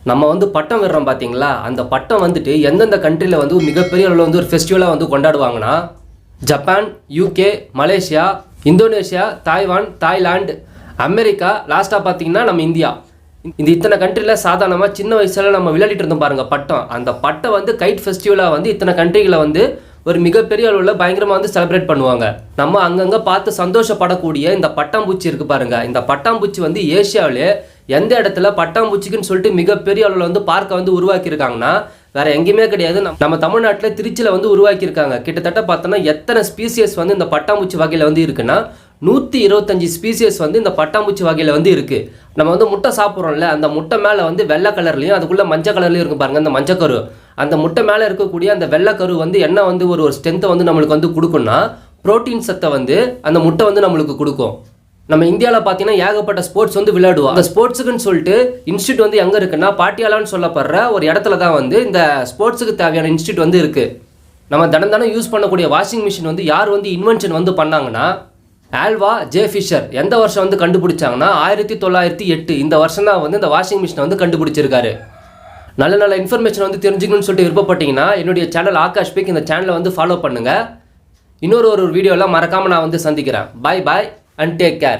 நம்ம வந்து பட்டம் விடுறோம் பார்த்தீங்களா, அந்த பட்டம் வந்துட்டு எந்தெந்த கண்ட்ரியில் வந்து மிகப்பெரிய அளவில் வந்து ஒரு ஃபெஸ்டிவலாக வந்து கொண்டாடுவாங்கன்னா, Japan, UK, Malaysia, Indonesia, Taiwan, Thailand, America, லாஸ்ட்டாக பார்த்தீங்கன்னா நம்ம இந்தியா. இந்த இத்தனை கண்ட்ரியில் சாதாரணமாக சின்ன வயசில் நம்ம விளையாடிட்டு இருந்தோம் பாருங்கள் பட்டம். அந்த பட்டம் வந்து கைட் ஃபெஸ்டிவலாக வந்து இத்தனை கண்ட்ரிகளை வந்து ஒரு மிகப்பெரிய அளவில் பயங்கரமாக வந்து செலிப்ரேட் பண்ணுவாங்க. நம்ம அங்கங்கே பார்த்து சந்தோஷப்படக்கூடிய இந்த பட்டாம்பூச்சி இருக்குது பாருங்கள். இந்த பட்டாம்பூச்சி வந்து ஏஷியாவிலே எந்த இடத்துல பட்டாம்பூச்சிக்குன்னு சொல்லிட்டு மிகப்பெரிய அளவில் வந்து பார்க்கை வந்து உருவாக்கியிருக்காங்கன்னா வேறு எங்கேயுமே கிடையாது. நம்ம தமிழ்நாட்டில் திருச்சியில் வந்து உருவாக்கியிருக்காங்க. கிட்டத்தட்ட பார்த்தோன்னா எத்தனை ஸ்பீசியஸ் வந்து இந்த பட்டாம்பூச்சி வகையில் வந்து இருக்குன்னா 125 ஸ்பீசியஸ் வந்து இந்த பட்டாம்பூச்சி வகையில் வந்து இருக்குது. நம்ம வந்து முட்டை சாப்பிட்றோம்ல, அந்த முட்டை மேலே வந்து வெள்ளை கலர்லையும் அதுக்குள்ளே மஞ்சள் கலர்லையும் இருக்கும் பாருங்கள் அந்த மஞ்சக்கரு. அந்த முட்டை மேலே இருக்கக்கூடிய அந்த வெள்ளைக்கரு வந்து என்ன வந்து ஒரு ஸ்ட்ரென்த்தை வந்து நம்மளுக்கு வந்து கொடுக்குன்னா ப்ரோட்டீன் சத்தை வந்து அந்த முட்டை வந்து நம்மளுக்கு கொடுக்கும். நம்ம இந்தியாவில் பார்த்தீங்கன்னா ஏகப்பட்ட ஸ்போர்ட்ஸ் வந்து விளையாடுவோம். அந்த ஸ்போர்ட்ஸுக்குன்னு சொல்லிட்டு இன்ஸ்டியூட் வந்து எங்கே இருக்குன்னா பாட்டியாலான்னு சொல்லப்படுற ஒரு இடத்துல தான் வந்து இந்த ஸ்போர்ட்ஸுக்கு தேவையான இன்ஸ்டியூட் வந்து இருக்குது. நம்ம தினம் யூஸ் பண்ணக்கூடிய வாஷிங் மிஷின் வந்து யார் வந்து இன்வென்ஷன் வந்து பண்ணாங்கன்னா ஆல்வா ஜே ஃபிஷர். எந்த வருஷம் வந்து கண்டுபிடிச்சாங்கன்னா 1908. இந்த வருஷம் தான் வந்து இந்த வாஷிங் மிஷினை வந்து கண்டுபிடிச்சிருக்காரு. நல்ல நல்ல இன்ஃபர்மேஷன் வந்து தெரிஞ்சுக்கணும்னு சொல்லிட்டு விருப்பப்பட்டீங்கன்னா என்னுடைய சேனல் ஆகாஷ் பிக், இந்த சேனலை வந்து ஃபாலோ பண்ணுங்கள். இன்னொரு வீடியோலாம் மறக்காமல் நான் வந்து சந்திக்கிறேன். பாய் பாய் and take care.